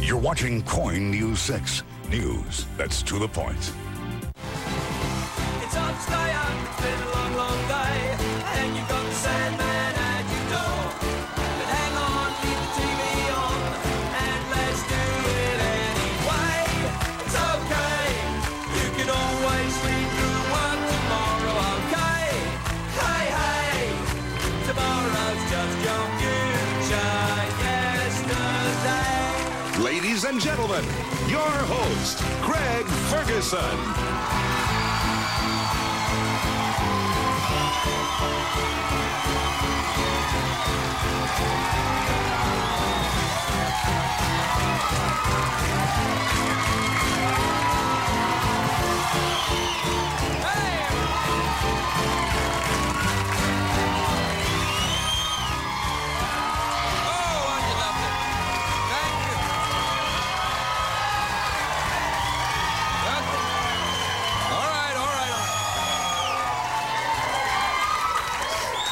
You're watching Coin News 6. News that's to the point. It's hard to stay up, it's been a long, long day, and you've got the Sandman at your door. But hang on, leave the TV on, and let's do it anyway. It's okay, you can always sleep through one tomorrow, okay? Hey, hey, tomorrow's just your future yesterday. Ladies and gentlemen, your host, Greg Ferguson.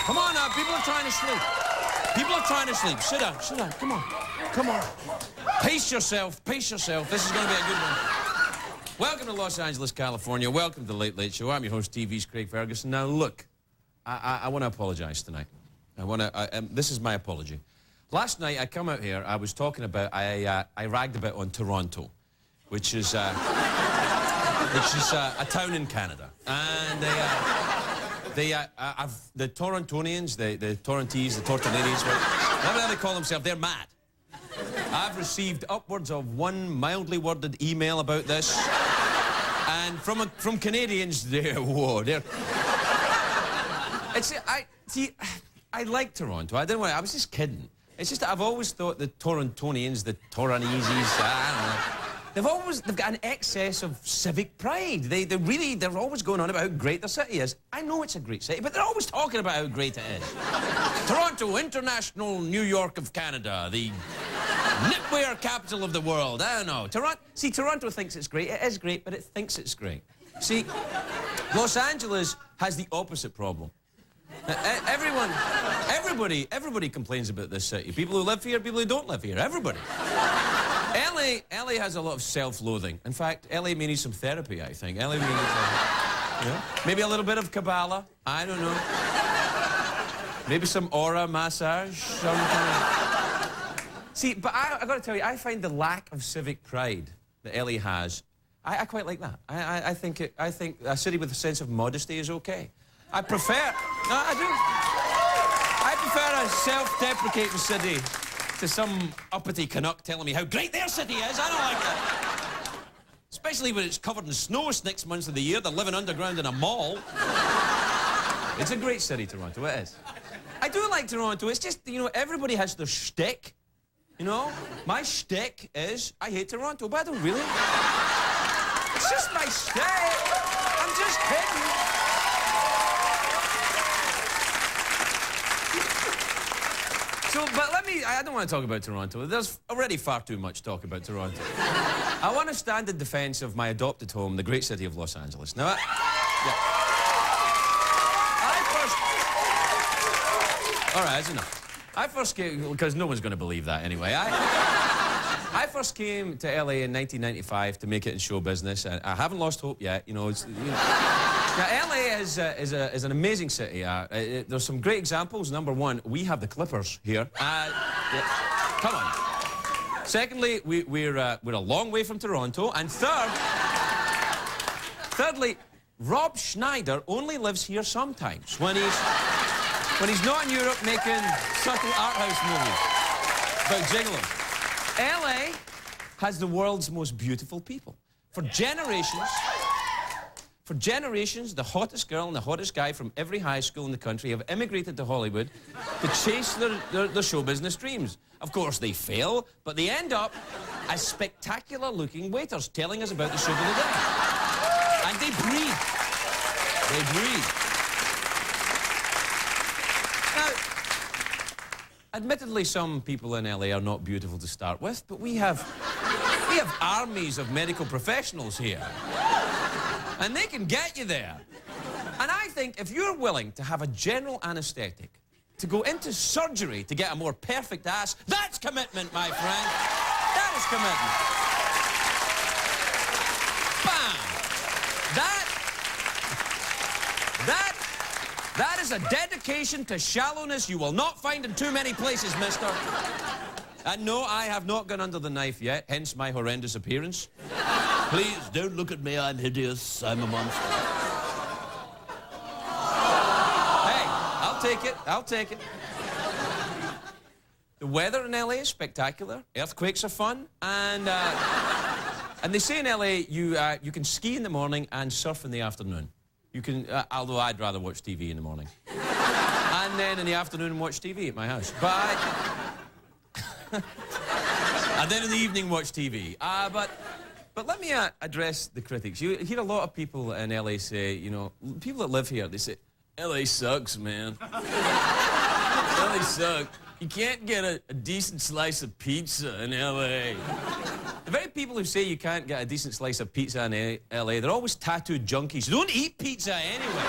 Come on now, people are trying to sleep. People are trying to sleep. Sit down, come on. Come on. Pace yourself, pace yourself. This is going to be a good one. Welcome to Los Angeles, California. Welcome to The Late Late Show. I'm your host, TV's Craig Ferguson. Now, look, I want to apologize tonight. This is my apology. Last night, I come out here, I was talking about, I ragged a bit on Toronto, which is a town in Canada. And the Torontonians, the Torontees, the Tortellinians, whatever they call themselves, they're mad. I've received upwards of one mildly worded email about this. And from Canadians, I like Toronto. I was just kidding. It's just that I've always thought the Torontonians, the Toronese, I don't know, they've got an excess of civic pride. They're always going on about how great their city is. I know it's a great city, but they're always talking about how great it is. Toronto, international New York of Canada, the knitwear capital of the world. I don't know. Toronto thinks it's great. It is great, but it thinks it's great. See, Los Angeles has the opposite problem. Everybody complains about this city. People who live here, people who don't live here. Everybody. LA has a lot of self-loathing. In fact, LA may need some therapy, I think. LA may need maybe a little bit of Kabbalah. I don't know. Maybe some aura massage. See, but I got to tell you, I find the lack of civic pride that LA has, I quite like that. I think a city with a sense of modesty is okay. I prefer a self-deprecating city to some uppity Canuck telling me how great their city is. I don't like that. Especially when it's covered in snow 6 months of the year. They're living underground in a mall. It's a great city, Toronto. It is. I do like Toronto. It's just, everybody has their shtick. My shtick is I hate Toronto, but I don't really. It's just my shtick. I'm just kidding. But I don't want to talk about Toronto. There's already far too much talk about Toronto. I want to stand in defense of my adopted home, the great city of Los Angeles. Now, all right, that's enough. I first came, because no one's going to believe that anyway. I first came to LA in 1995 to make it in show business, and I haven't lost hope yet. Now, LA is an amazing city. There's some great examples. Number one, we have the Clippers here. Come on. Secondly, we're a long way from Toronto. And thirdly, Rob Schneider only lives here sometimes when he's not in Europe making subtle art house movies about jiggling. LA has the world's most beautiful people. For generations, the hottest girl and the hottest guy from every high school in the country have immigrated to Hollywood to chase their show business dreams. Of course, they fail, but they end up as spectacular-looking waiters telling us about the show of the day. And they breathe. They breathe. Now, admittedly, some people in LA are not beautiful to start with, but we have armies of medical professionals here. And they can get you there. And I think if you're willing to have a general anesthetic, to go into surgery to get a more perfect ass, that's commitment, my friend. That is service commitment. Bam! That is a dedication to shallowness you will not find in too many places, mister. And no, I have not gone under the knife yet, hence my horrendous appearance. Please, don't look at me, I'm hideous, I'm a monster. Hey, I'll take it. The weather in LA is spectacular, earthquakes are fun, and they say in LA you can ski in the morning and surf in the afternoon. You can, although I'd rather watch TV in the morning. And then in the afternoon watch TV at my house. But and then in the evening watch TV. But let me address the critics. You hear a lot of people in LA say, you know, people that live here, they say, LA sucks, man. LA sucks. You can't get a decent slice of pizza in LA. The very people who say you can't get a decent slice of pizza in LA, they're always tattooed junkies. They don't eat pizza anyway.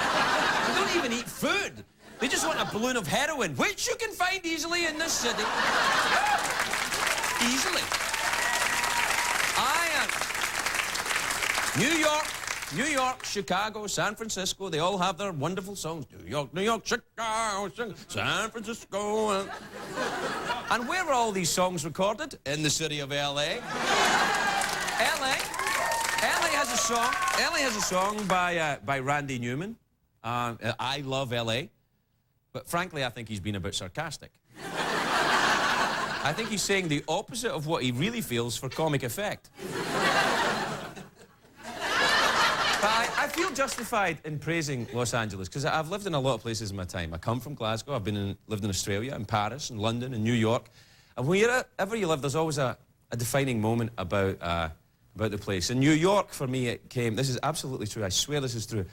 They don't even eat food. They just want a balloon of heroin, which you can find easily in this city. Easily. New York, Chicago, San Francisco, they all have their wonderful songs. New York, Chicago, San Francisco. And where were all these songs recorded? In the city of LA. LA has a song by Randy Newman. I love LA. But frankly, I think he's been a bit sarcastic. I think he's saying the opposite of what he really feels for comic effect. I feel justified in praising Los Angeles because I've lived in a lot of places in my time. I come from Glasgow. I've lived in Australia, in Paris, in London, in New York. And wherever you live, there's always a defining moment about the place. In New York, for me, it came. This is absolutely true. I swear this is true.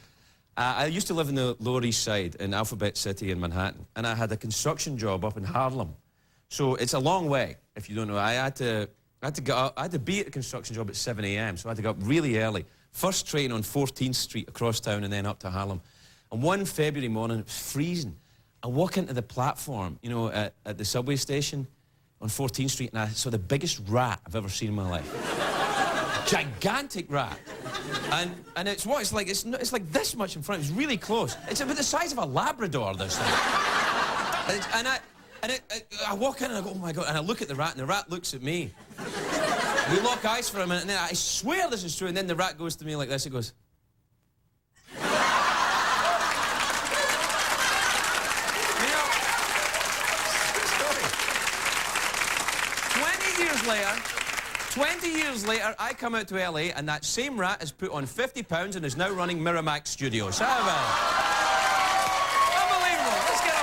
I used to live in the Lower East Side in Alphabet City in Manhattan, and I had a construction job up in Harlem. So it's a long way. If you don't know, I had to be at the construction job at 7 a.m. So I had to get up really early. First train on 14th Street across town and then up to Harlem. And one February morning, it was freezing. I walk into the platform, you know, at the subway station on 14th Street, and I saw the biggest rat I've ever seen in my life. Gigantic rat. And it's what? It's like this much in front. It's really close. It's about the size of a Labrador, this thing. I walk in and I go, oh my God, and I look at the rat, and the rat looks at me. We lock eyes for a minute, and then I swear this is true, and then the rat goes to me like this, it goes... You know, story. 20 years later, I come out to LA, and that same rat has put on 50 pounds and is now running Miramax Studios. How about it? Unbelievable. Let's get on.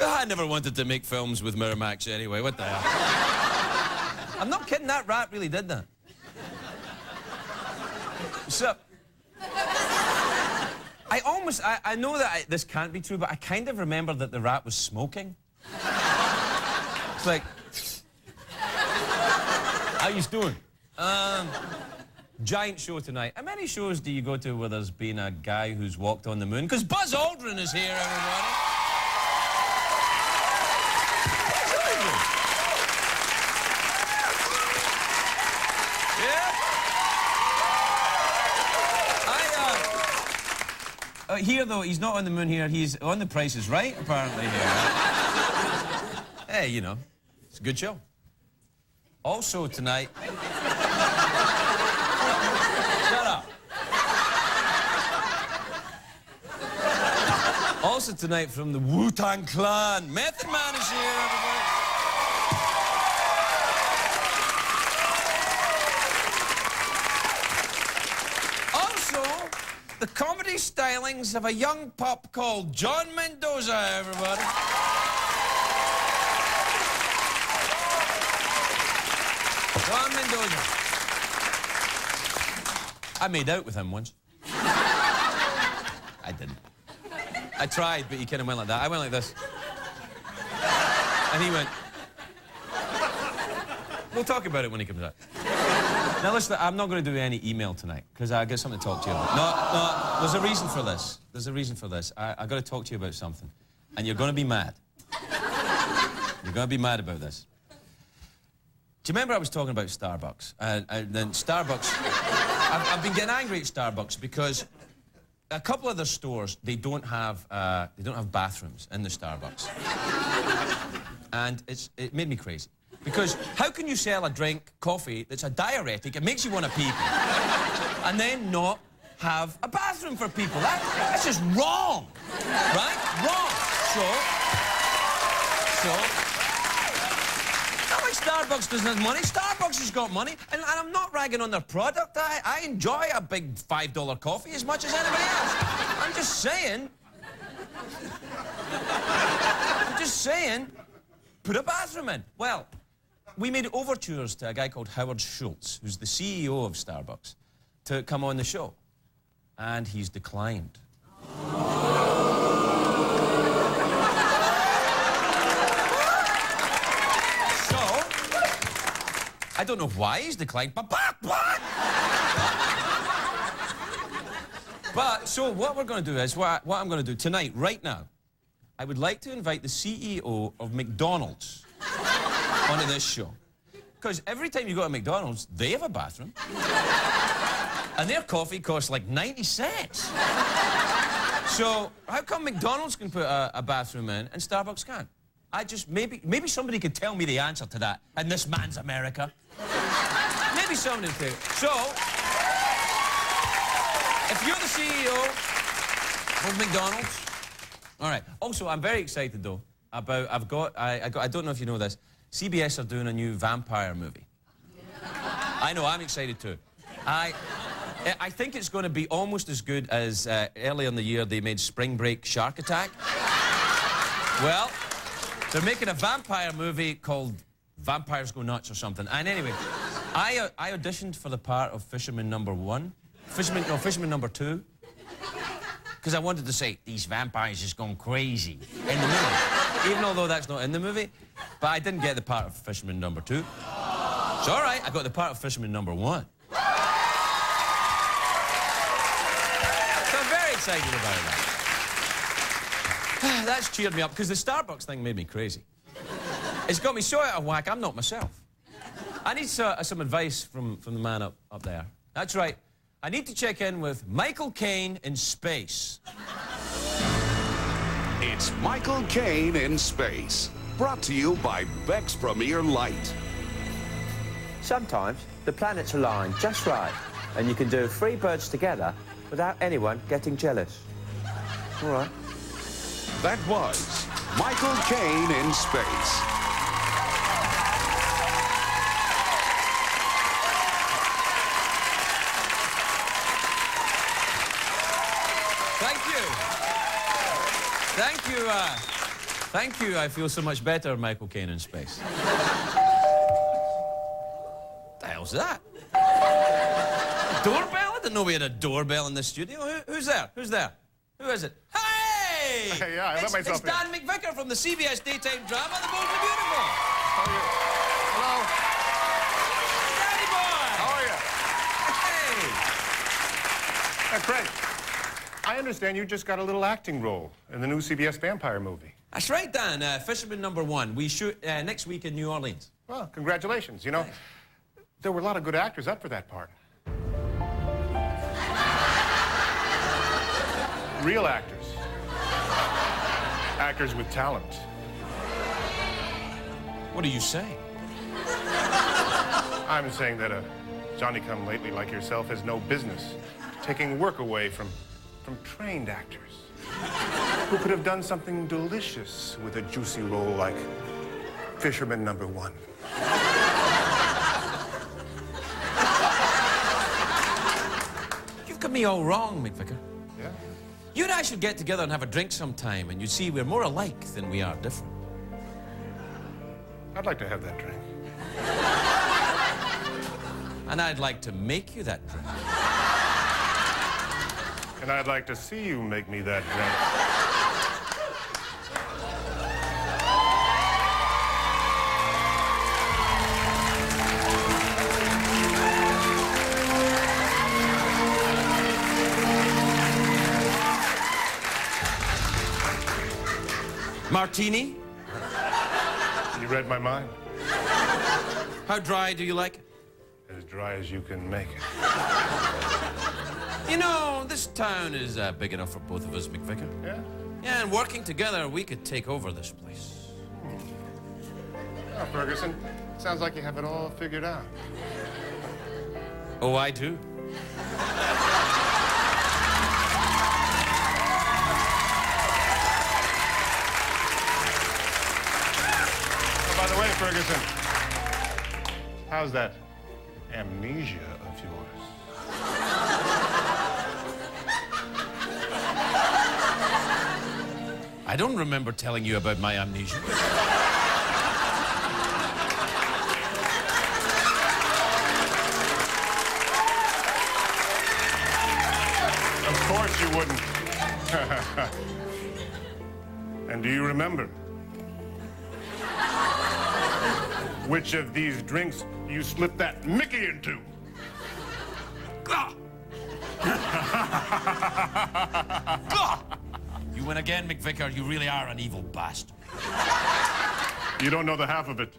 I never wanted to make films with Miramax anyway, what the hell? I'm not kidding, that rat really did that. So, I know that this can't be true, but I kind of remember that the rat was smoking. It's like, how you doing? Giant show tonight. How many shows do you go to where there's been a guy who's walked on the moon? Because Buzz Aldrin is here, everybody. Here, though, he's not on the moon here. He's on The Price is Right, apparently, here. Hey, you know, it's a good show. Also tonight... Shut up. Also tonight from the Wu-Tang Clan, Method Man is here, everybody. The comedy stylings of a young pup called John Mendoza, everybody. John Mendoza. I made out with him once. I didn't. I tried, but he kind of went like that. I went like this. And he went... We'll talk about it when he comes out. Now, listen, I'm not going to do any email tonight, because I got something to talk to you about. No, there's a reason for this. There's a reason for this. I got to talk to you about something. And you're going to be mad. You're going to be mad about this. Do you remember I was talking about Starbucks? And then Starbucks... I've been getting angry at Starbucks because a couple of their stores, they don't have bathrooms in the Starbucks. And it made me crazy. Because how can you sell a drink, coffee, that's a diuretic, it makes you want to pee, and then not have a bathroom for people? That's just wrong, right? Wrong. So, not like Starbucks doesn't have money. Starbucks has got money, and I'm not ragging on their product. I enjoy a big $5 coffee as much as anybody else. I'm just saying, put a bathroom in. Well, we made overtures to a guy called Howard Schultz, who's the CEO of Starbucks, to come on the show. And he's declined. So, I don't know why he's declined, but so what we're going to do is, what I'm going to do tonight, right now, I would like to invite the CEO of McDonald's onto this show. Because every time you go to McDonald's, they have a bathroom. And their coffee costs like 90 cents. So how come McDonald's can put a bathroom in and Starbucks can't? Maybe somebody could tell me the answer to that in this man's America. Maybe somebody could. So, if you're the CEO of McDonald's, all right. Also, I'm very excited though about I don't know if you know this. CBS are doing a new vampire movie. I know, I'm excited too. I think it's going to be almost as good as earlier in the year they made Spring Break Shark Attack. Well, they're making a vampire movie called Vampires Go Nuts or something. And anyway, I auditioned for the part of Fisherman number 1. Fisherman number 2. Because I wanted to say, these vampires just gone crazy in the movie. Even although that's not in the movie. But I didn't get the part of Fisherman number 2. It's all right, I got the part of Fisherman number 1. So I'm very excited about that. That's cheered me up, because the Starbucks thing made me crazy. It's got me so out of whack, I'm not myself. I need some advice from the man up there. That's right. I need to check in with Michael Caine in space. It's Michael Caine in Space. Brought to you by Beck's Premier Light. Sometimes the planets align just right, and you can do 3 birds together without anyone getting jealous. All right. That was Michael Caine in Space. Thank you. I feel so much better, Michael Caine in space. What the hell's that? A doorbell? I didn't know we had a doorbell in the studio. Who's there? Who's there? Who is it? Hey! Hey, yeah, I let myself It's Dan McVicker from the CBS daytime drama, The Bold and the Beautiful. How are you? Hello. Daddy boy! How are you? Hey. Craig, I understand you just got a little acting role in the new CBS vampire movie. That's right, Dan. Fisherman number 1. We shoot next week in New Orleans. Well, congratulations. You know, there were a lot of good actors up for that part. Real actors. Actors with talent. What are you saying? I'm saying that a Johnny-come-lately like yourself has no business taking work away from trained actors who could have done something delicious with a juicy role like Fisherman number 1. You've got me all wrong, McVicker. Yeah? You and I should get together and have a drink sometime, and you'd see we're more alike than we are different. I'd like to have that drink. And I'd like to make you that drink. And I'd like to see you make me that drink. martini? You read my mind. How dry do you like it? As dry as you can make it. You know, this town is big enough for both of us, McVicker. Yeah? Yeah, and working together, we could take over this place. Oh, Ferguson, sounds like you have it all figured out. Oh, I do? Oh, by the way, Ferguson, how's that amnesia of yours? I don't remember telling you about my amnesia. Of course you wouldn't. And do you remember which of these drinks you slipped that Mickey into? Gah! Gah! You win again, McVicker. You really are an evil bastard. You don't know the half of it.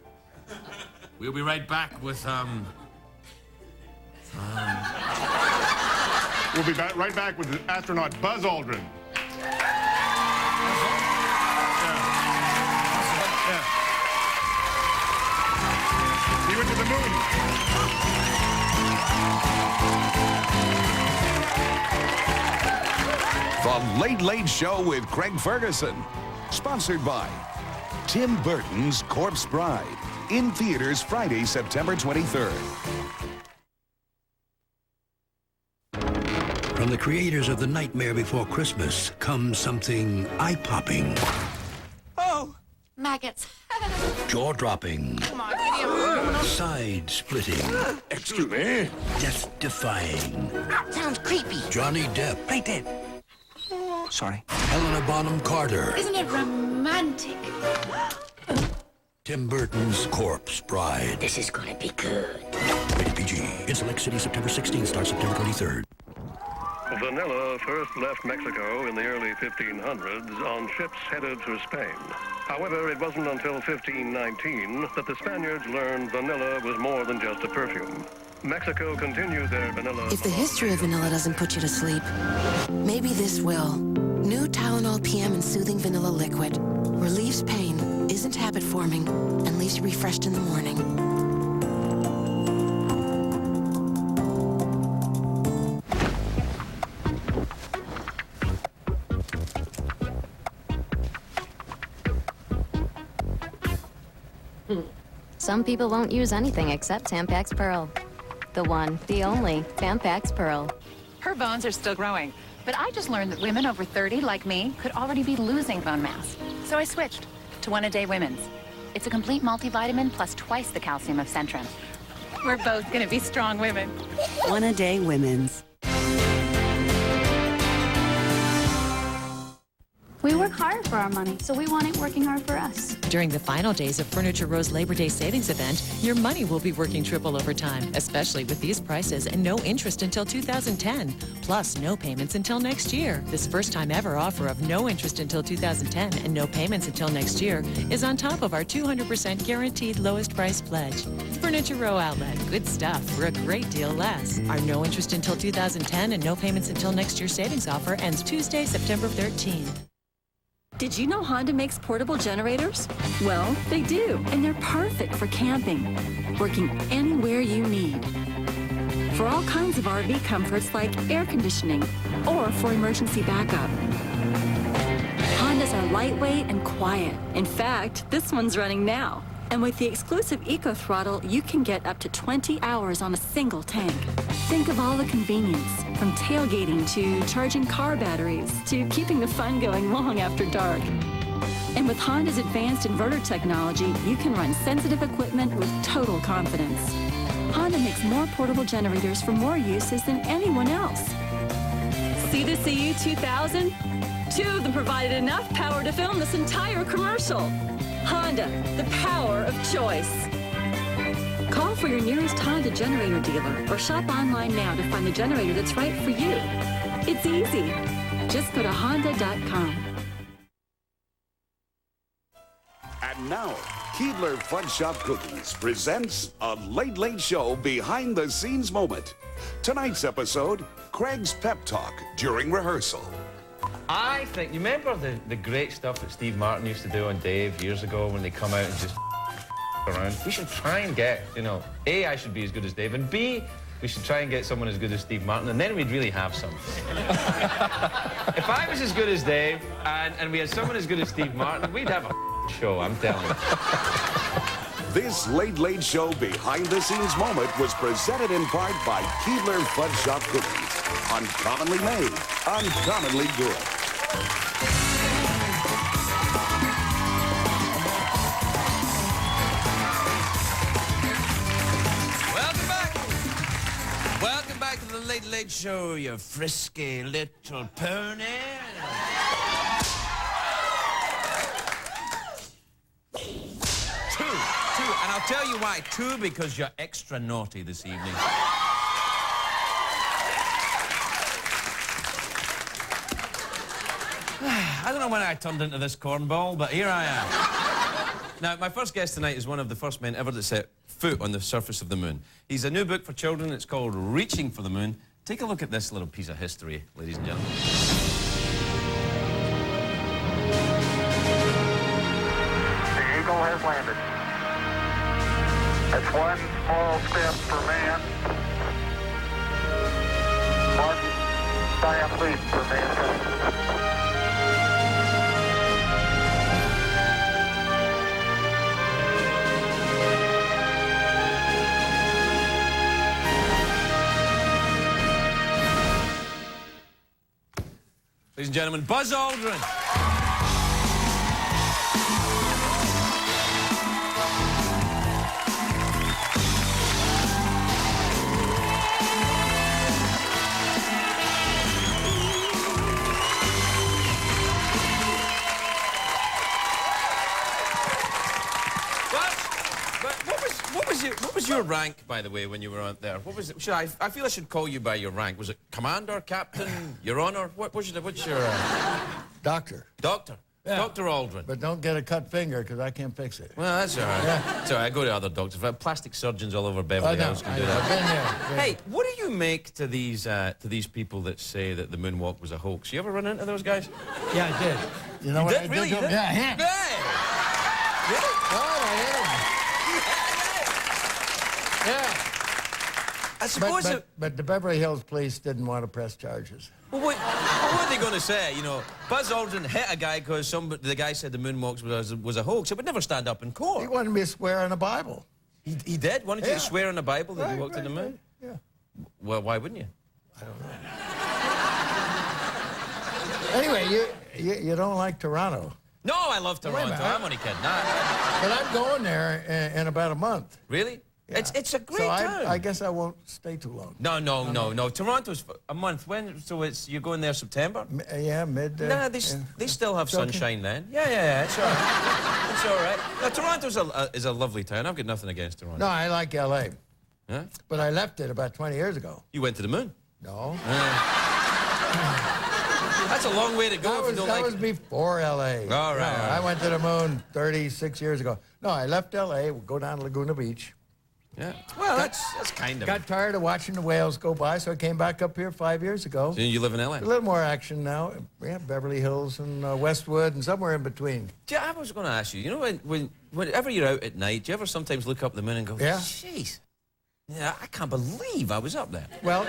We'll be right back with, We'll be right back with the astronaut Buzz Aldrin. Yeah. He went to the moon. The Late Late Show with Craig Ferguson. Sponsored by Tim Burton's Corpse Bride. In theaters Friday, September 23rd. From the creators of The Nightmare Before Christmas comes something eye-popping, Oh! Maggots. jaw-dropping, Come on, give me a... side-splitting, Excuse me. death-defying. Sounds creepy. Johnny Depp, Right there. sorry, Helena Bonham Carter, Isn't it romantic? Tim Burton's Corpse Bride. This is gonna be good. Rated PG. In select cities, September 16th, starts September 23rd. Vanilla first left Mexico in the early 1500s on ships headed for Spain. However, it wasn't until 1519 that the Spaniards learned vanilla was more than just a perfume. Mexico continued their vanilla... If the history of vanilla doesn't put you to sleep, maybe this will. New Tylenol PM and Soothing Vanilla Liquid. Relieves pain, isn't habit-forming, and leaves you refreshed in the morning. Some people won't use anything except Tampax Pearl. The one, the only, Tampax Pearl. Her bones are still growing, but I just learned that women over 30, like me, could already be losing bone mass. So I switched to One-A-Day Women's. It's a complete multivitamin plus twice the calcium of Centrum. We're both gonna be strong women. One-A-Day Women's. We work hard for our money, so we want it working hard for us. During the final days of Furniture Row's Labor Day savings event, your money will be working triple overtime, especially with these prices and no interest until 2010, plus no payments until next year. This first-time ever offer of no interest until 2010 and no payments until next year is on top of our 200% guaranteed lowest price pledge. Furniture Row Outlet, good stuff for a great deal less. Our no interest until 2010 and no payments until next year savings offer ends Tuesday, September 13th. Did you know Honda makes portable generators? Well, they do, and they're perfect for camping, working anywhere you need. For all kinds of RV comforts like air conditioning or for emergency backup. Hondas are lightweight and quiet. In fact, this one's running now. And with the exclusive Eco Throttle, you can get up to 20 hours on a single tank. Think of all the convenience, from tailgating to charging car batteries to keeping the fun going long after dark. And with Honda's advanced inverter technology, you can run sensitive equipment with total confidence. Honda makes more portable generators for more uses than anyone else. See the CU 2000? Two of them provided enough power to film this entire commercial. Honda, the power of choice. Call for your nearest Honda generator dealer or shop online now to find the generator that's right for you. It's easy. Just go to honda.com. now, Keebler Fudge Shop Cookies presents a Late Late Show behind-the-scenes moment. Tonight's episode, Craig's pep talk during rehearsal. I think, you remember the great stuff that Steve Martin used to do on Dave years ago when they come out and just around? We should try and get, you know, A, I should be as good as Dave, and B, we should try and get someone as good as Steve Martin, and then we'd really have something. If I was as good as Dave, and we had someone as good as Steve Martin, we'd have a show, I'm telling you. This Late Late Show behind-the-scenes moment was presented in part by Keebler Fudge Shop Cookies. Uncommonly made, uncommonly good. Welcome back to the Late Late Show, you frisky little pony. Two, and I'll tell you why. Two, because you're extra naughty this evening. I don't know when I turned into this cornball, but here I am. Now, my first guest tonight is one of the first men ever to set foot on the surface of the moon. He's a new book for children. It's called Reaching for the Moon. Take a look at this little piece of history, ladies and gentlemen. The Eagle has landed. That's one small step for man, one giant leap for mankind. Ladies and gentlemen, Buzz Aldrin. What was your rank, by the way, when you were out there? What was it? I feel I should call you by your rank. Was it Commander, Captain, Your Honor? What's your... Doctor. Doctor? Yeah. Dr. Aldrin. But don't get a cut finger, because I can't fix it. Well, that's all right. Yeah. It's all right. I go to other doctors. Plastic surgeons all over Beverly Hills can do that. I've been there. Hey, what do you make to these people that say that the moonwalk was a hoax? You ever run into those guys? Yeah, I did. You know what I did? Really? Yeah, Hey! Really? Oh, I did. Yeah. I suppose but the Beverly Hills police didn't want to press charges. Well, what are they going to say? You know, Buzz Aldrin hit a guy because the guy said the moonwalk was a hoax. It would never stand up in court. He wanted me to swear on the Bible. He did? Wanted you to swear on the Bible that you walked in the moon? Yeah. Well, why wouldn't you? I don't know. Anyway, you don't like Toronto. No, I love Toronto. I'm only kidding. But I'm going there in about a month. Really? Yeah. It's a great town. I guess I won't stay too long. No. Toronto's a month. When? So you're going there September? Yeah, mid. Nah, they still have sunshine then. Yeah. It's all right. It's all right. Now, Toronto's is a lovely town. I've got nothing against Toronto. No, I like L.A. Huh? But I left it about 20 years ago. You went to the moon? No. That's a long way to go. That was before L.A. All right. I went to the moon 36 years ago. No, I left L.A. We'll go down to Laguna Beach. Yeah. Well, that's kind of... Got tired of watching the whales go by, so I came back up here 5 years ago. So you live in L.A.? A little more action now. Yeah, Beverly Hills and Westwood and somewhere in between. Yeah, I was going to ask you, you know, whenever you're out at night, do you ever sometimes look up the moon and go, yeah, jeez, yeah, I can't believe I was up there? Well,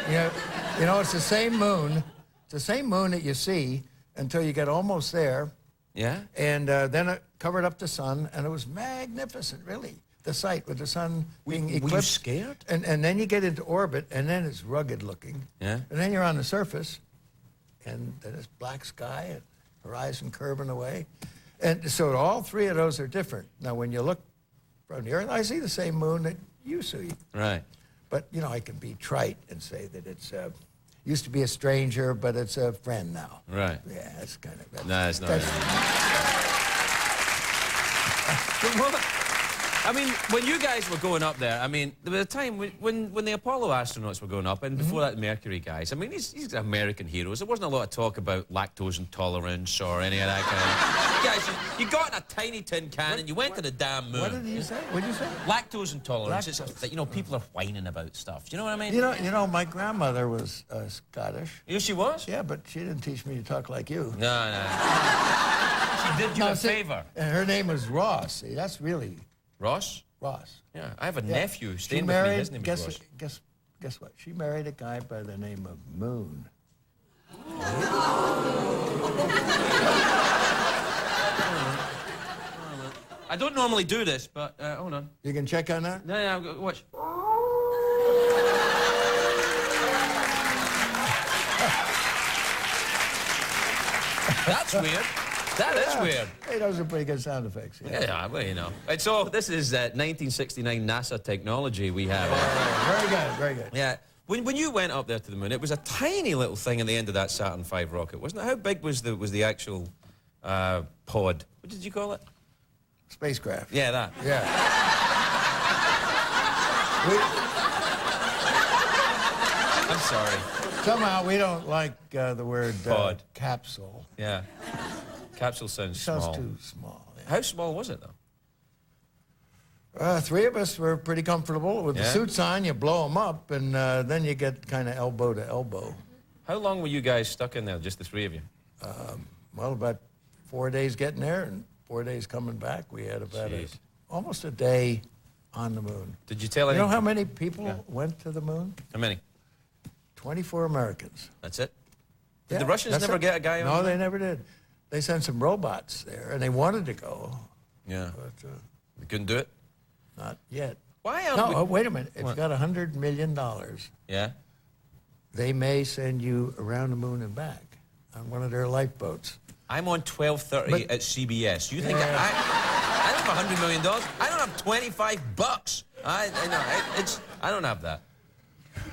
you know, it's the same moon. It's the same moon that you see until you get almost there. Yeah? And then it covered up the sun, and it was magnificent, really. The sight with the sun being eclipsed. Were you scared? And then you get into orbit, and then it's rugged looking. Yeah. And then you're on the surface, and then it's black sky and horizon curving away. And so all three of those are different. Now, when you look from the Earth, I see the same moon that you see. Right. But, you know, I can be trite and say that it's used to be a stranger, but it's a friend now. Right. Yeah, that's kind of... No, it's not. I mean, when you guys were going up there, I mean, there was a time when the Apollo astronauts were going up, and before that, the Mercury guys, I mean, these American heroes. There wasn't a lot of talk about lactose intolerance or any of that kind of... You guys, you got in a tiny tin can and you went to the damn moon. What did you say? What did you say? Lactose intolerance. It's that, you know, people are whining about stuff. Do you know what I mean? You know, my grandmother was Scottish. Yeah, she was? Yeah, but she didn't teach me to talk like you. No. She did you a favor. And her name was Ross. See, that's really... Ross? Ross. Yeah, I have a nephew staying married, with me. His name is Ross. Guess what? She married a guy by the name of Moon. I don't normally do this, but hold on. You can check on that? Yeah, watch. That's weird. That is weird. Hey, those are pretty good sound effects. Yeah, well, you know. Right, so this is 1969 NASA technology we have. Very good, very good. Yeah. When you went up there to the moon, it was a tiny little thing at the end of that Saturn V rocket, wasn't it? How big was the actual pod? What did you call it? Spacecraft. Yeah, that. Yeah. I'm sorry. Somehow we don't like the word pod. Capsule. Yeah. Capsule sounds small. Sounds too small. Yeah. How small was it, though? Three of us were pretty comfortable. With the suits on, you blow them up, and then you get kind of elbow to elbow. How long were you guys stuck in there, just the three of you? Well, about 4 days getting there and 4 days coming back. We had about almost a day on the moon. Did you tell You anyone? know how many people went to the moon? How many? 24 Americans. That's it? Did the Russians never get a guy on? No, they never did. They sent some robots there, and they wanted to go. Yeah. But they couldn't do it? Not yet. Why? No, wait a minute. It's got $100 million. Yeah? They may send you around the moon and back on one of their lifeboats. I'm on 12:30 at CBS. You think I don't have $100 million? I don't have $25. I don't have that.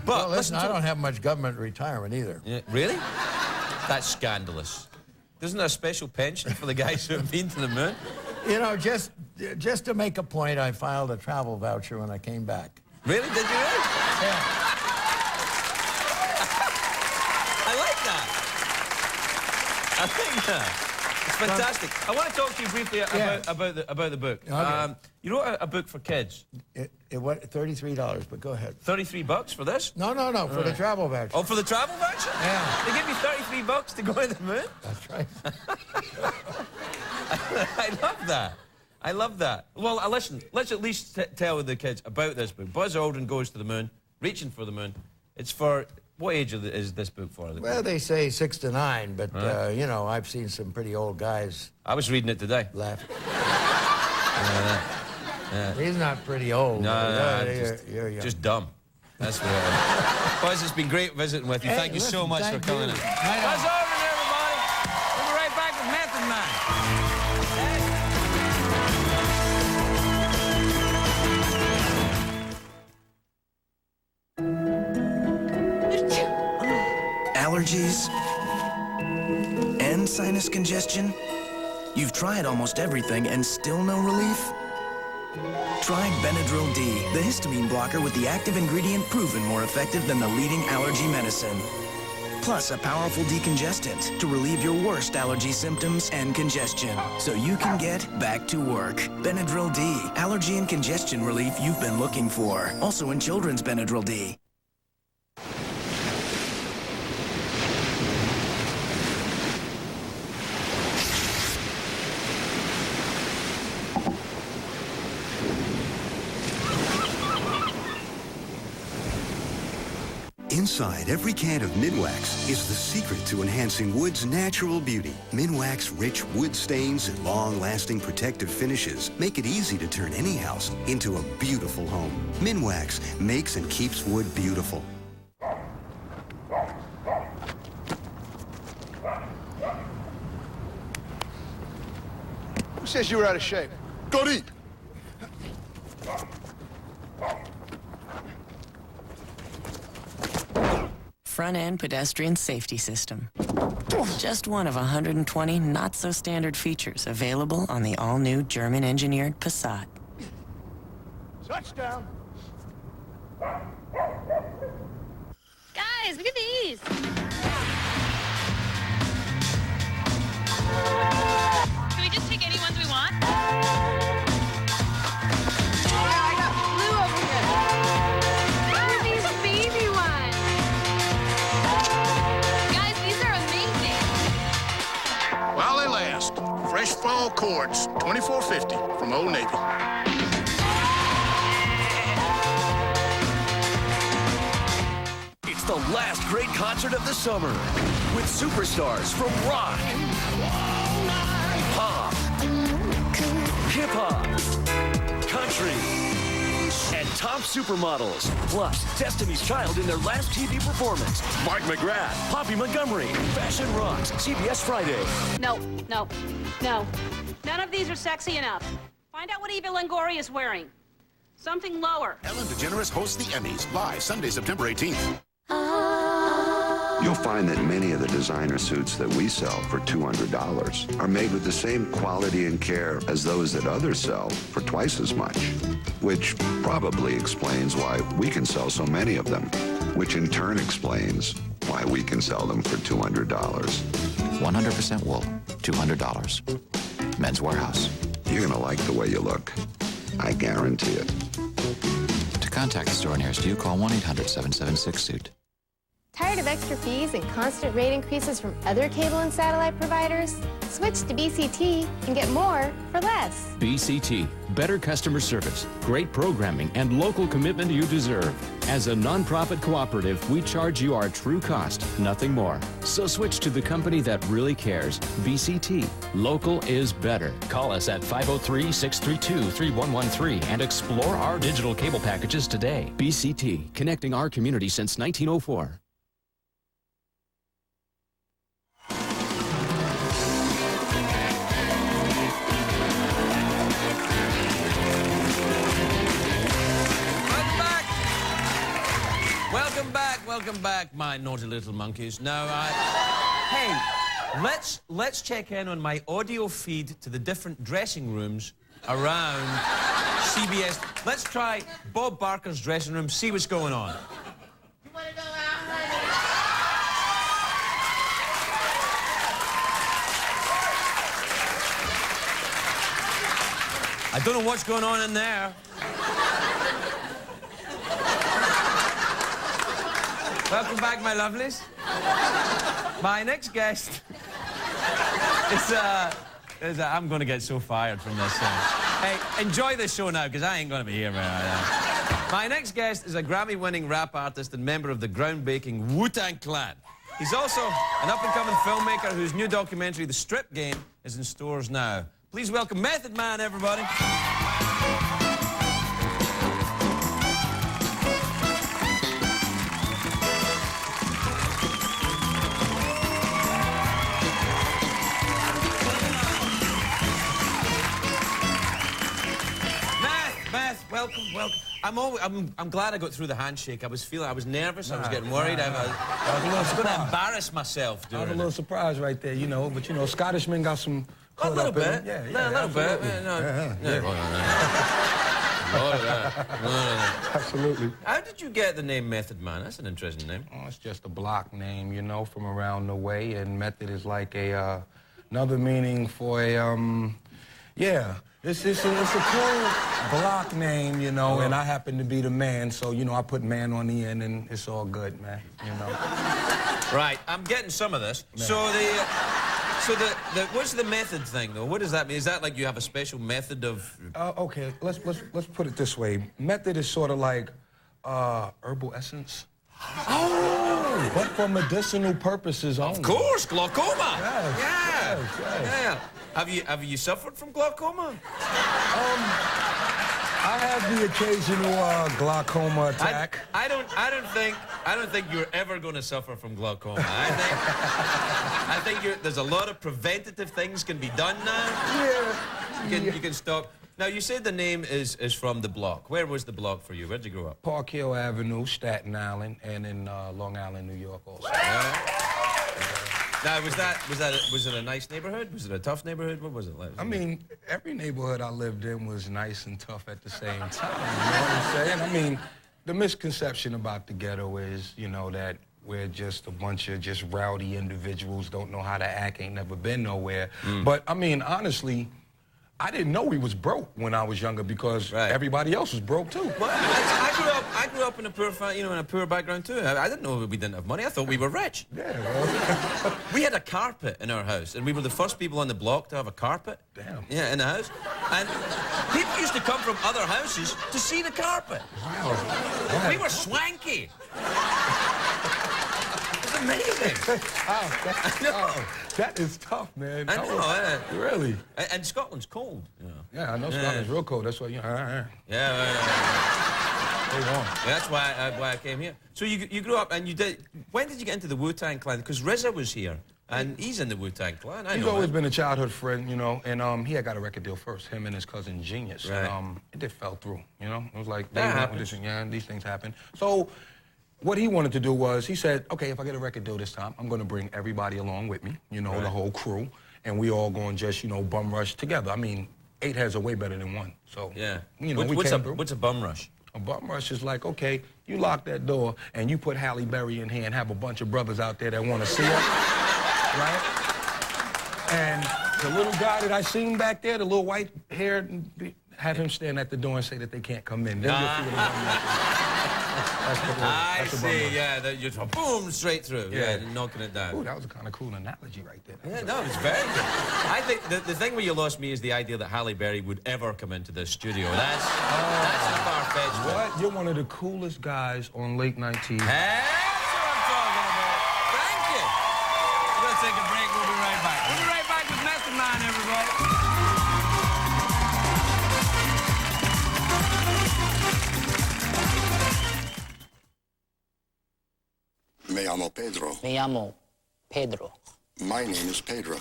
But well, listen, I don't have much government retirement either. Yeah, really? That's scandalous. Isn't there a special pension for the guys who have been to the moon? You know, just to make a point, I filed a travel voucher when I came back. Really? Did you really? Yeah. I like that. I think that. It's fantastic. I want to talk to you briefly about the book. Okay. You wrote a book for kids. What? $33, but go ahead. $33 for this? No, for the travel voucher. Oh, for the travel voucher? Yeah. They give me $33 to go to the moon? That's right. I love that. I love that. Well, listen, let's at least tell the kids about this book. Buzz Aldrin Goes to the Moon, Reaching for the Moon. It's for, what age is this book for? Well, they say 6 to 9, but, you know, I've seen some pretty old guys. I was reading it today. Laugh. Yeah. He's not pretty old. No, you're young. Just dumb. That's what it is. Buzz, it's been great visiting with you. Hey, thank you so much for coming in. Buzz Aldrin, everybody. We'll be right back with Method Man. Allergies and sinus congestion. You've tried almost everything and still no relief? Try Benadryl D, the histamine blocker with the active ingredient proven more effective than the leading allergy medicine. Plus a powerful decongestant to relieve your worst allergy symptoms and congestion, so you can get back to work. Benadryl D, allergy and congestion relief you've been looking for. Also in children's Benadryl D. Inside every can of Minwax is the secret to enhancing wood's natural beauty. Minwax rich wood stains and long-lasting protective finishes make it easy to turn any house into a beautiful home. Minwax makes and keeps wood beautiful. Who says you were out of shape? Go to eat. Front-end pedestrian safety system. Just one of 120 not-so-standard features available on the all-new German-engineered Passat. Touchdown. Guys, look at these. Can we just take any ones we want? I got blue over here. Look at these baby ones. Guys, these are amazing. While they last, fresh fall cords, $24.50 from Old Navy. It's the last great concert of the summer with superstars from rock, pop, hip-hop, country, and top supermodels. Plus, Destiny's Child in their last TV performance. Mark McGrath, Poppy Montgomery, Fashion Rocks, CBS Friday. No. None of these are sexy enough. Find out what Eva Longoria is wearing. Something lower. Ellen DeGeneres hosts the Emmys, live Sunday, September 18th. You'll find that many of the designer suits that we sell for $200 are made with the same quality and care as those that others sell for twice as much, which probably explains why we can sell so many of them, which in turn explains why we can sell them for $200. 100% wool, $200. Men's Warehouse. You're gonna like the way you look. I guarantee it. To contact the store nearest you, call 1-800-776-SUIT. Tired of extra fees and constant rate increases from other cable and satellite providers? Switch to BCT and get more for less. BCT, better customer service, great programming, and local commitment you deserve. As a nonprofit cooperative, we charge you our true cost, nothing more. So switch to the company that really cares. BCT. Local is better. Call us at 503-632-3113 and explore our digital cable packages today. BCT, connecting our community since 1904. Welcome back, my naughty little monkeys. Now, hey, let's check in on my audio feed to the different dressing rooms around CBS. Let's try Bob Barker's dressing room, see what's going on. You want to go out, honey? I don't know what's going on in there. Welcome back, my lovelies. My next guest is I'm going to get so fired from this. Hey, enjoy the show now, because I ain't going to be here very long. My next guest is a Grammy-winning rap artist and member of the groundbreaking Wu-Tang Clan. He's also an up-and-coming filmmaker whose new documentary, The Strip Game, is in stores now. Please welcome Method Man, everybody. Welcome. I'm glad I got through the handshake. I was nervous. I was getting worried. I was going to embarrass myself doing it. I was a little surprised right there, you know. But you know, Scottish men got some. A little bit. Yeah, a little bit. Absolutely. How did you get the name Method Man? That's an interesting name. Oh, it's just a block name, you know, from around the way, and method is like a another meaning for a yeah. It's a cool block name, you know, and I happen to be the man, so, you know, I put man on the end, and it's all good, man, you know. Right, I'm getting some of this. Man. So what's the method thing, though? What does that mean? Is that like you have a special method of... Okay, let's put it this way. Method is sort of like herbal essence. Oh! But for medicinal purposes only. Of course, glaucoma! Yes, yeah. Have you suffered from glaucoma? I have the occasional glaucoma attack. I don't think you're ever going to suffer from glaucoma. I think there's a lot of preventative things can be done now. Yeah. You can stop. Now, you said the name is from the block. Where was the block for you? Where'd you grow up? Park Hill Avenue, Staten Island, and in Long Island, New York also. Now, was it a nice neighborhood? Was it a tough neighborhood? What was it like? I mean, every neighborhood I lived in was nice and tough at the same time. You know what I'm saying? I mean, the misconception about the ghetto is, you know, that we're just a bunch of just rowdy individuals, don't know how to act, ain't never been nowhere. But, I mean, honestly, I didn't know we was broke when I was younger because everybody else was broke too. Well, I grew up in a poor, in a poor background too. I didn't know we didn't have money. I thought we were rich. Yeah, well. We had a carpet in our house, and we were the first people on the block to have a carpet. Damn. Yeah, in the house. And people used to come from other houses to see the carpet. Wow. We were swanky. It's amazing. I know. That is tough, man. I know, Really? And Scotland's cold, you know. Yeah, I know Scotland's real cold. That's why, you know. That's why I came here. So you grew up and you did. When did you get into the Wu-Tang Clan? Because RZA was here, and he's in the Wu-Tang Clan. He's always been a childhood friend, you know. And he had got a record deal first. Him and his cousin Genius. Right. And it just fell through. You know, it was like that happens. These things happen. So. What he wanted to do was, he said, okay, if I get a record deal this time, I'm going to bring everybody along with me, you know, the whole crew, and we all going to just, you know, bum rush together. I mean, 8 heads are way better than 1. So, you know, what's a bum rush? A bum rush is like, okay, you lock that door, and you put Halle Berry in here and have a bunch of brothers out there that want to see her, right? And the little guy that I seen back there, the little white-haired, have him stand at the door and say that they can't come in. Then you'll see what a bum rush is. I see, you're boom, straight through, knocking it down. Ooh, that was a kind of cool analogy right there. Yeah, no, it's very good. I think the thing where you lost me is the idea that Halle Berry would ever come into this studio. That's a far-fetched one. What? You're one of the coolest guys on late night TV. That's what I'm talking about. Thank you. We're going to take a break. We'll be right back. We'll be right back with Mastermind, everybody. Me llamo Pedro. Me llamo Pedro. My name is Pedro.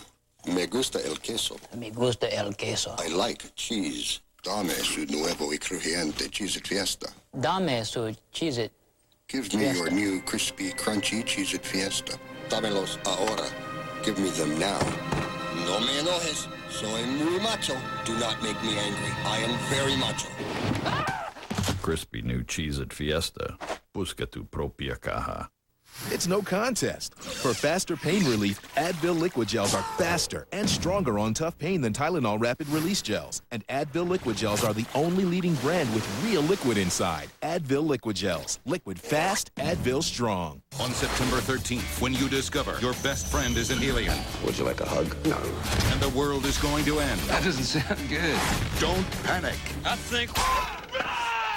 Me gusta el queso. Me gusta el queso. I like cheese. Dame su nuevo y crujiente cheese fiesta. Dame su cheese. Give me your new crispy, crunchy cheese fiesta. Dámelos ahora. Give me them now. No me enojes. Soy muy macho. Do not make me angry. I am very macho. Crispy new Cheez-It Fiesta. Busca tu propia caja. It's no contest. For faster pain relief, Advil liquid gels are faster and stronger on tough pain than Tylenol rapid release gels. And Advil liquid gels are the only leading brand with real liquid inside. Advil liquid gels. Liquid fast, Advil strong. On September 13th, when you discover your best friend is an alien. Would you like a hug? No. And the world is going to end. That doesn't sound good. Don't panic. I think...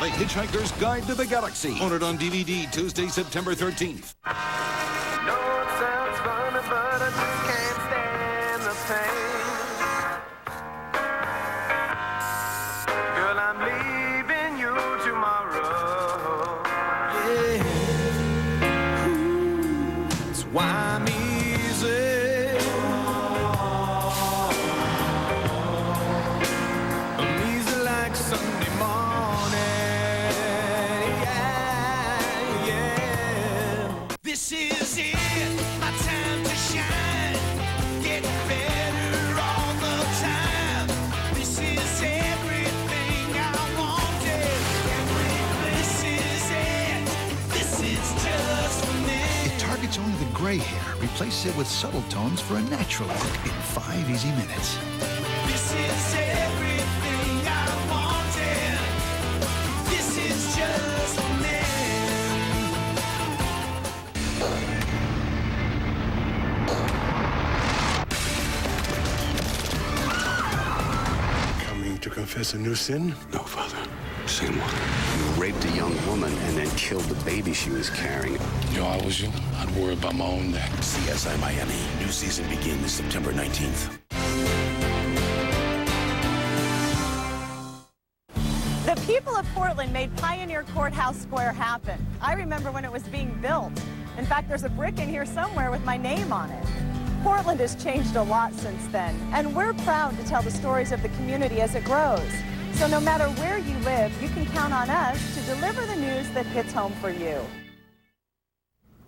The Hitchhiker's Guide to the Galaxy. Ordered on DVD Tuesday, September 13th. No, it sounds funny, but I just can't stand the pain. Girl, I'm leaving you tomorrow. Yeah. Ooh, that's why I'm easy. I'm easy like Sunday morning. This is it, my time to shine. Get better all the time. This is everything I wanted. This is it. This is just for me. It targets only the gray hair. Replaces it with subtle tones for a natural look in 5 easy minutes. This is everything I wanted. This is just for me. To confess a new sin? No, Father. Same one. You raped a young woman and then killed the baby she was carrying. You know, I was you. I'd worry about my own neck. CSI Miami. New season begins September 19th. The people of Portland made Pioneer Courthouse Square happen. I remember when it was being built. In fact, there's a brick in here somewhere with my name on it. Portland has changed a lot since then, and we're proud to tell the stories of the community as it grows. So no matter where you live, you can count on us to deliver the news that hits home for you.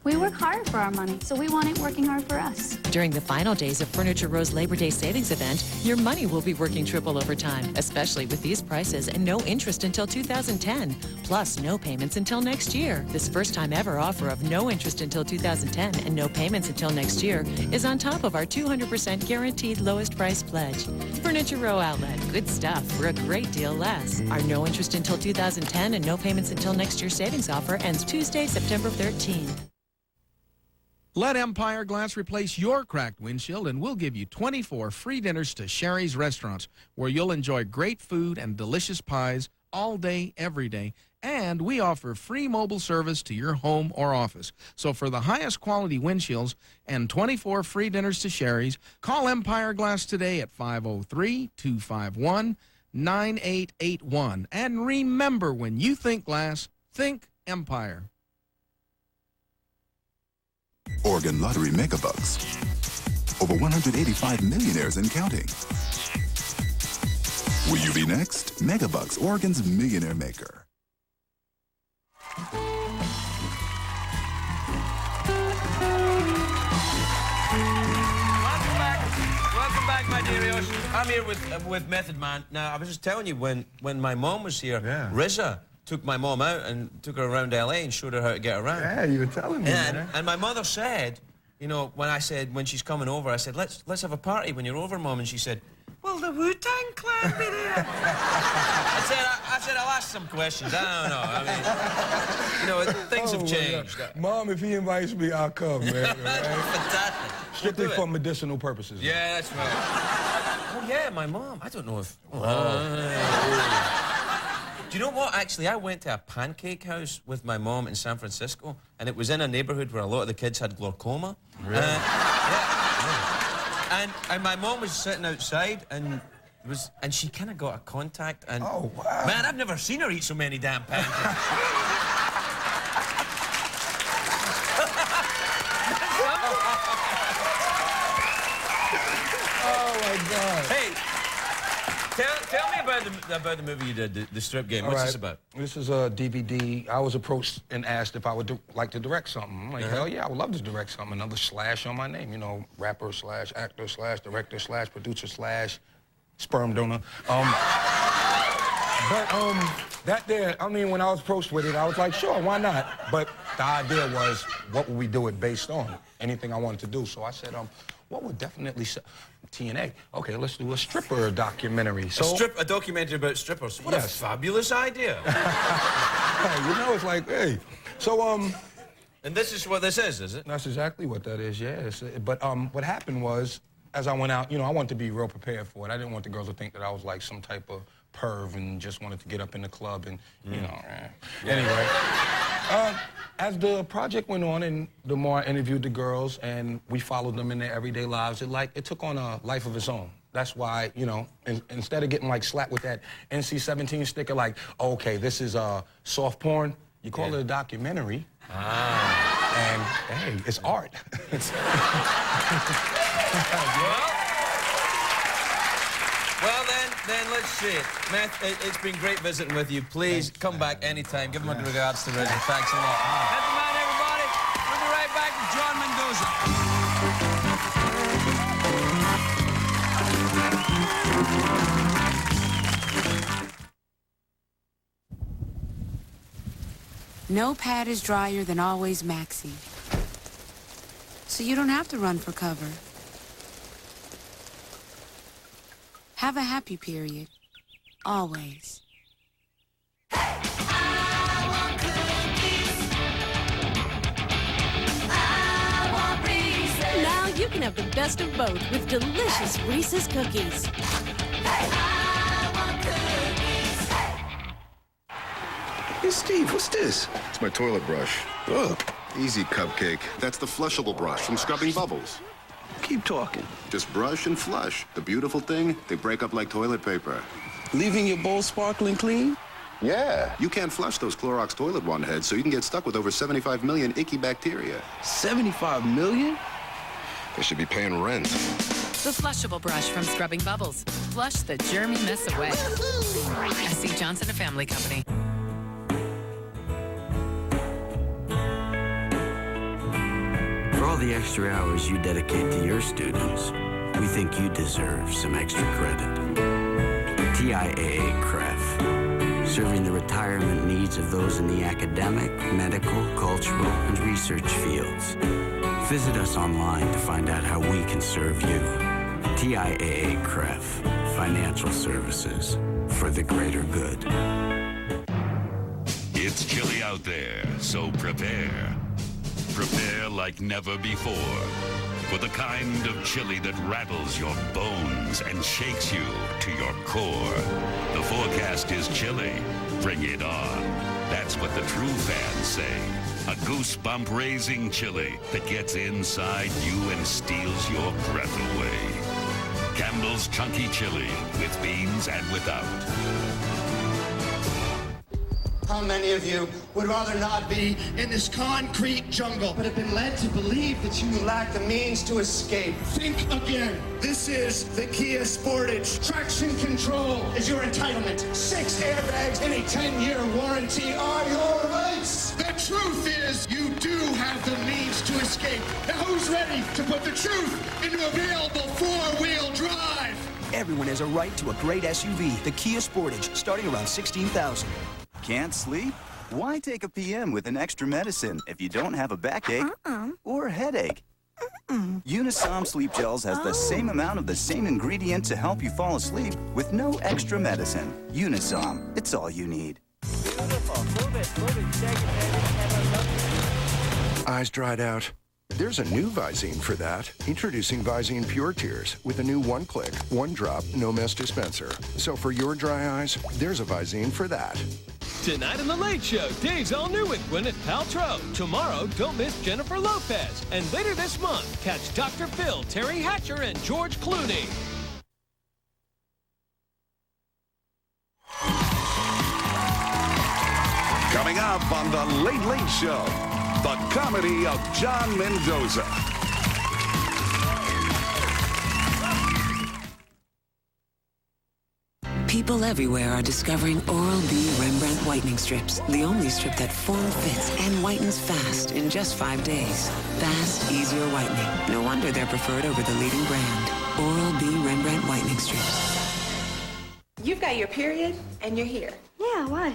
We work hard for our money, so we want it working hard for us. During the final days of Furniture Row's Labor Day savings event, your money will be working triple overtime, especially with these prices and no interest until 2010, plus no payments until next year. This first-time ever offer of no interest until 2010 and no payments until next year is on top of our 200% guaranteed lowest price pledge. Furniture Row Outlet, good stuff for a great deal less. Our no interest until 2010 and no payments until next year savings offer ends Tuesday, September 13th. Let Empire Glass replace your cracked windshield, and we'll give you 24 free dinners to Sherry's Restaurants, where you'll enjoy great food and delicious pies all day, every day. And we offer free mobile service to your home or office. So for the highest quality windshields and 24 free dinners to Sherry's, call Empire Glass today at 503-251-9881. And remember, when you think glass, think Empire. Oregon Lottery Megabucks. Over 185 millionaires and counting. Will you be next? Megabucks, Oregon's millionaire maker. Welcome back, my dear Ocean. I'm here with Method Man. Now, I was just telling you, when my mom was here, RZA took my mom out and took her around L.A. and showed her how to get around. Yeah, you were telling me, man. And my mother said, you know, when she's coming over, I said, let's have a party when you're over, Mom. And she said, will the Wu-Tang Clan be there? I said, I'll ask some questions. I don't know. I mean, you know, things have changed. Mom, if he invites me, I'll come, man. Right? Fantastic. Strictly for medicinal purposes. Yeah, that's right. Oh, yeah, my mom. I don't know if... Do you know what? Actually, I went to a pancake house with my mom in San Francisco, and it was in a neighborhood where a lot of the kids had glaucoma. Really? And my mom was sitting outside, and she kind of got a contact, and... Oh, wow. Man, I've never seen her eat so many damn pancakes. Oh, my God. Hey, tell me about the movie you did, the strip game. What's this about? This is a DVD. I was approached and asked if I would like to direct something. I'm like, hell yeah, I would love to direct something. Another slash on my name, you know, rapper slash actor slash director slash producer slash sperm donor. That there, I mean, when I was approached with it, I was like, sure, why not? But the idea was, what would we do it based on? Anything I wanted to do. So I said, what would definitely TNA? Okay, let's do a stripper documentary. So A documentary about strippers. What a fabulous idea. You know, it's like, hey. So, And this is what this is it? That's exactly what that is, yes. But what happened was, as I went out, you know, I wanted to be real prepared for it. I didn't want the girls to think that I was like some type of perv and just wanted to get up in the club and, you know. Anyway, as the project went on and the more I interviewed the girls and we followed them in their everyday lives, it took on a life of its own. That's why, you know, instead of getting like slapped with that NC-17 sticker like, oh, okay, this is soft porn, you call it a documentary. And, hey, it's art. Well, then let's see it. Matt, it's been great visiting with you. Please come back anytime. Give my regards to RZA. Thanks a lot. That's the man, everybody. We'll be right back with John Mendoza. No pad is drier than Always Maxi. So you don't have to run for cover. Have a happy period. Always. Now you can have the best of both with delicious Reese's cookies. Hey, Steve, what's this? It's my toilet brush. Ugh. Easy, Cupcake. That's the flushable brush from Scrubbing Bubbles. Keep talking. Just brush and flush. The beautiful thing, they break up like toilet paper. Leaving your bowl sparkling clean? Yeah. You can't flush those Clorox toilet wand heads, so you can get stuck with over 75 million icky bacteria. 75 million? They should be paying rent. The flushable brush from Scrubbing Bubbles. Flush the germy mess away. S.C. Johnson & Family Company. the extra hours you dedicate to your students, we think you deserve some extra credit. TIAA CREF, serving the retirement needs of those in the academic, medical, cultural, and research fields. Visit us online to find out how we can serve you. TIAA CREF, financial services for the greater good. It's chilly out there, so prepare. Prepare like never before for the kind of chili that rattles your bones and shakes you to your core. The forecast is chilly. Bring it on. That's what the true fans say. A goosebump-raising chili that gets inside you and steals your breath away. Campbell's Chunky Chili, with beans and without. How many of you would rather not be in this concrete jungle, but have been led to believe that you lack the means to escape? Think again. This is the Kia Sportage. Traction control is your entitlement. 6 airbags and a 10-year warranty are your rights. The truth is, you do have the means to escape. Now who's ready to put the truth into available 4-wheel drive? Everyone has a right to a great SUV, the Kia Sportage, starting around $16,000. Can't sleep? Why take a PM with an extra medicine if you don't have a backache or headache? Unisom Sleep Gels has the same amount of the same ingredient to help you fall asleep with no extra medicine. Unisom, it's all you need. Beautiful. Move it. Shake it, baby. Eyes dried out. There's a new Visine for that. Introducing Visine Pure Tears with a new one-click, one-drop, no-mess dispenser. So for your dry eyes, there's a Visine for that. Tonight on The Late Show, Dave's all new with Gwyneth Paltrow. Tomorrow, don't miss Jennifer Lopez. And later this month, catch Dr. Phil, Terry Hatcher, and George Clooney. Coming up on The Late Late Show, the comedy of John Mendoza. People everywhere are discovering Oral-B Rembrandt whitening strips, the only strip that form fits and whitens fast in just 5 days. Fast, easier whitening. No wonder they're preferred over the leading brand. Oral-B Rembrandt whitening strips. You've got your period, and you're here. Yeah, why?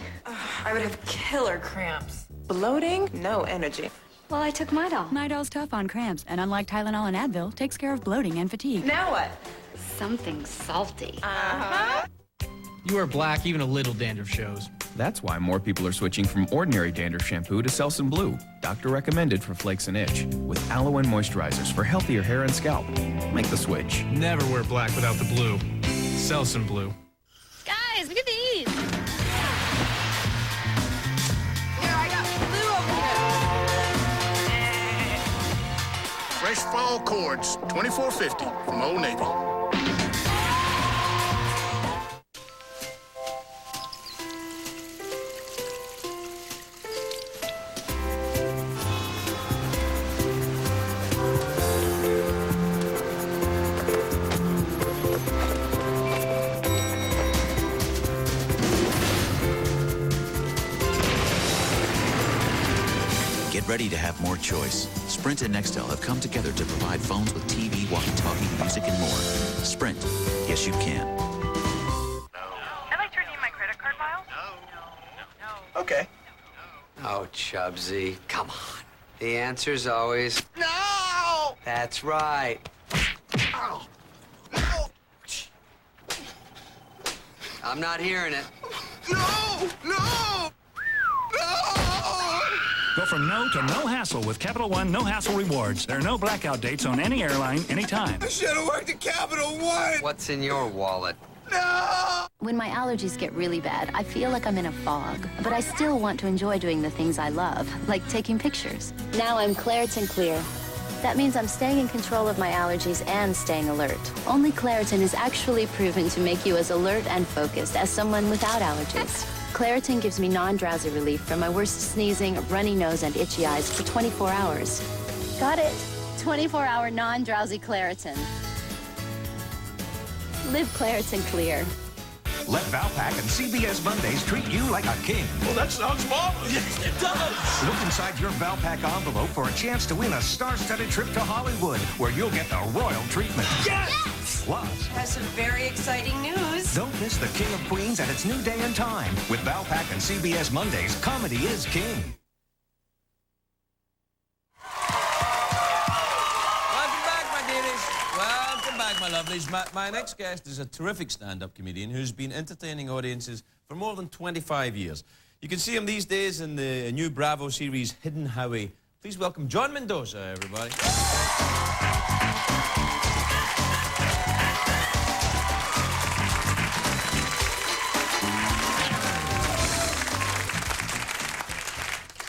I would have killer cramps. Bloating, no energy. Well, I took Midol. Midol's tough on cramps, and unlike Tylenol and Advil, takes care of bloating and fatigue. Now what? Something salty. Uh-huh. You are black, even a little dandruff shows. That's why more people are switching from ordinary dandruff shampoo to Selsun Blue. Doctor recommended for flakes and itch. With aloe and moisturizers for healthier hair and scalp. Make the switch. Never wear black without the blue. Selsun Blue. Guys, look at these! Here, I got blue over here. Fresh fall cords, $24.50 from Old Navy. Ready to have more choice. Sprint and Nextel have come together to provide phones with TV, walkie-talkie, music, and more. Sprint. Yes, you can. I'd like to redeem my credit card miles. No. Okay. Oh, Chubsy, come on. The answer's always... No! That's right. Ow. I'm not hearing it. No! No! Go from no to no hassle with Capital One No Hassle Rewards. There are no blackout dates on any airline, anytime. I should have worked at Capital One! What's in your wallet? No! When my allergies get really bad, I feel like I'm in a fog. But I still want to enjoy doing the things I love, like taking pictures. Now I'm Claritin Clear. That means I'm staying in control of my allergies and staying alert. Only Claritin is actually proven to make you as alert and focused as someone without allergies. Claritin gives me non-drowsy relief from my worst sneezing, runny nose, and itchy eyes for 24 hours. Got it. 24-hour non-drowsy Claritin. Live Claritin Clear. Let Valpak and CBS Mondays treat you like a king. Well, that sounds marvelous. Yes, it does. Look inside your Valpak envelope for a chance to win a star-studded trip to Hollywood, where you'll get the royal treatment. Yes! Plus, has some very exciting news. don't miss the King of Queens at its new day and time. With Valpak and CBS Mondays, comedy is king. Welcome back, my lovelies. My next guest is a terrific stand-up comedian who's been entertaining audiences for more than 25 years. You can see him these days in the new Bravo series, Hidden Highway. Please welcome John Mendoza, everybody.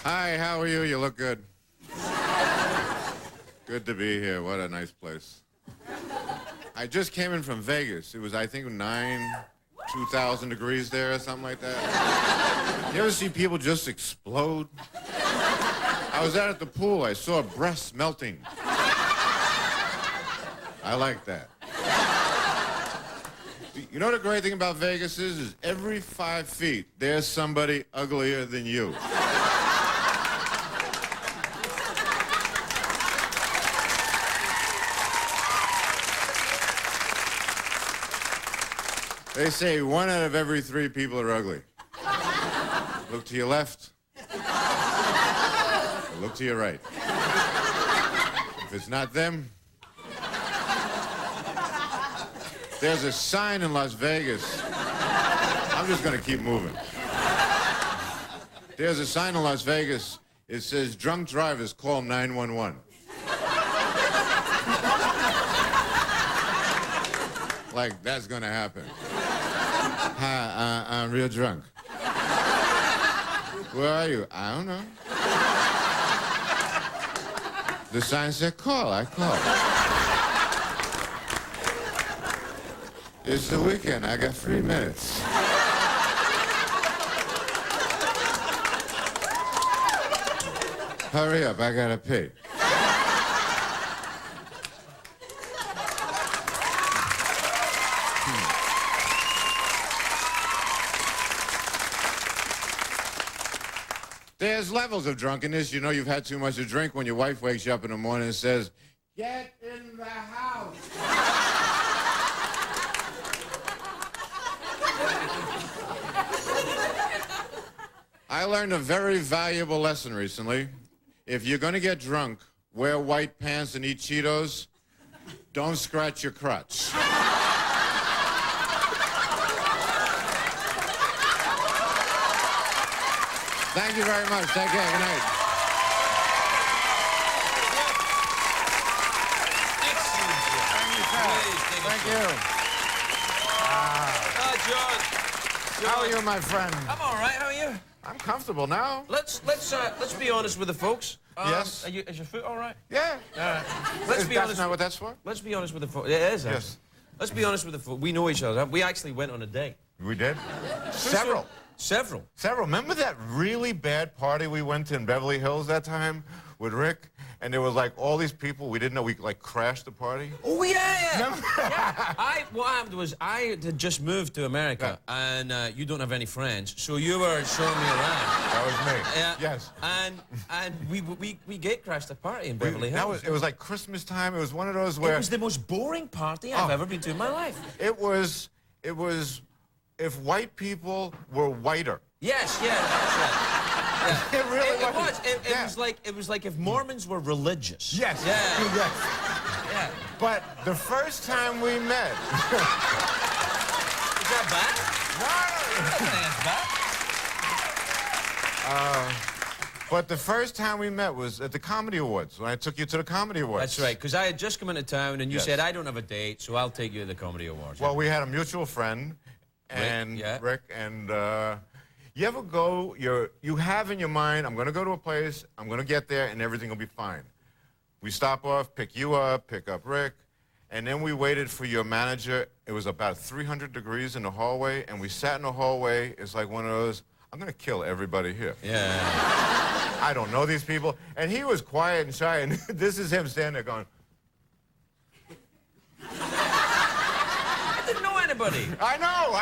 Hi, how are you? You look good. Good to be here. What a nice place. I just came in from Vegas. It was, I think, 2,000 degrees there or something like that. You ever see people just explode? I was out at the pool. I saw breasts melting. I like that. You know what the great thing about Vegas is every 5 feet, there's somebody uglier than you. They say 1 out of every 3 people are ugly. Look to your left. Or look to your right. If it's not them, there's a sign in Las Vegas. I'm just going to keep moving. There's a sign in Las Vegas. It says, drunk drivers call 911. Like, that's going to happen. Hi, I'm real drunk. Where are you? I don't know. The sign said call. I called. It's the weekend. I got 3 minutes. Hurry up. I gotta pee. There's levels of drunkenness. You know you've had too much to drink when your wife wakes you up in the morning and says, get in the house. I learned a very valuable lesson recently. If you're going to get drunk, wear white pants and eat Cheetos. Don't scratch your crotch. Thank you very much. Take care. Good night. Thank you. John. How are you, my friend? I'm all right. How are you? I'm comfortable now. Let's be honest with the folks. Yes. Is your foot all right? Yeah. All right. Let's be honest. That's not what that's for? Let's be honest with the folks. It is. Yes. Let's be honest with the folks. We know each other. We actually went on a date. We did? Several. Several. Remember that really bad party we went to in Beverly Hills that time with Rick? And there was like all these people we didn't know. We like crashed the party. Oh yeah. Yeah. What happened was I had just moved to America, and you don't have any friends, so you were showing me around. That was me. Yes. And we gate crashed a party in Beverly Hills. It was like Christmas time. It was one of those where it was the most boring party I've ever been to in my life. It was if white people were whiter. Yes. Yeah. It really was. It was like if Mormons were religious. Yes. Yeah. Yes. Yeah. But the first time we met. Is that bad? No. I don't think that's bad. But the first time we met was at the Comedy Awards, when I took you to the Comedy Awards. That's right, because I had just come into town, and you Yes. said, I don't have a date, so I'll take you to the Comedy Awards. Well, we had a mutual friend, and Rick, and you ever go, you have in your mind, I'm going to go to a place, I'm going to get there, and everything will be fine. We stop off, pick you up, pick up Rick, and then we waited for your manager. It was about 300 degrees in the hallway, and we sat in the hallway. It's like one of those, I'm going to kill everybody here. Yeah. I don't know these people. And he was quiet and shy, and this is him standing there going. I didn't know anybody. I know.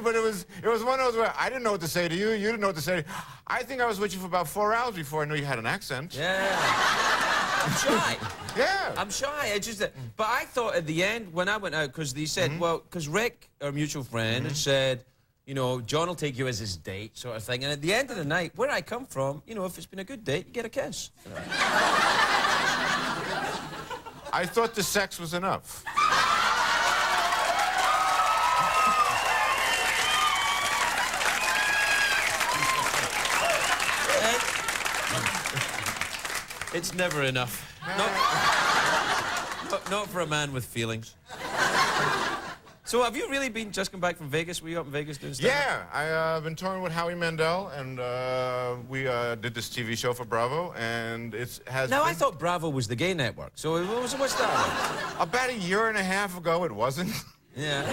But it was one of those where I didn't know what to say to you. You didn't know what to say. I think I was with you for about 4 hours before I knew you had an accent. Yeah. I'm shy. Yeah. I'm shy. It's just that. But I thought at the end when I went out, because they said, well, because Rick, our mutual friend, had said, you know, John will take you as his date, sort of thing. And at the end of the night, where I come from, you know, if it's been a good date, you get a kiss. You know. I thought the sex was enough. It's never enough. Not for a man with feelings. So have you really been just come back from Vegas? Were you up in Vegas doing stuff? Yeah, I've been touring with Howie Mandel, and we did this TV show for Bravo, and it has. Now I thought Bravo was the gay network. So what's that? About 1.5 years ago, it wasn't. Yeah.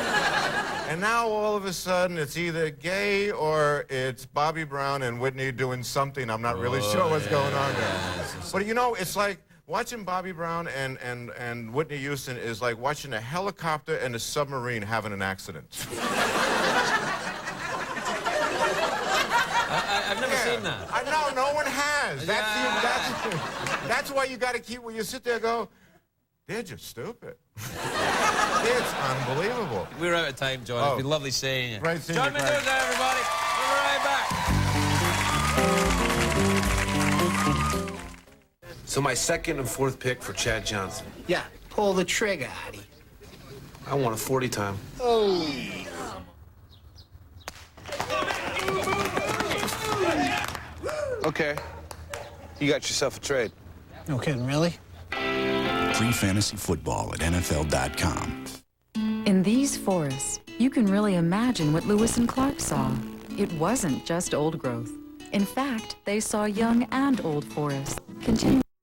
And now all of a sudden, it's either gay or it's Bobby Brown and Whitney doing something. I'm not really sure what's going on there. But you know, it's like watching Bobby Brown and Whitney Houston is like watching a helicopter and a submarine having an accident. I've never seen that. I know, no one has. That's why you got to keep, when you sit there and go, they're just stupid. It's unbelievable. We're out of time, John. It's been lovely seeing you. Great seeing John you, Mendoza, everybody. We'll be right back. So my second and fourth pick for Chad Johnson. Yeah, pull the trigger, Addy. I want a 40 time. Oh. Okay. You got yourself a trade. No kidding, really? Free fantasy football at NFL.com. In these forests, you can really imagine what Lewis and Clark saw. It wasn't just old growth. In fact, they saw young and old forests. Continue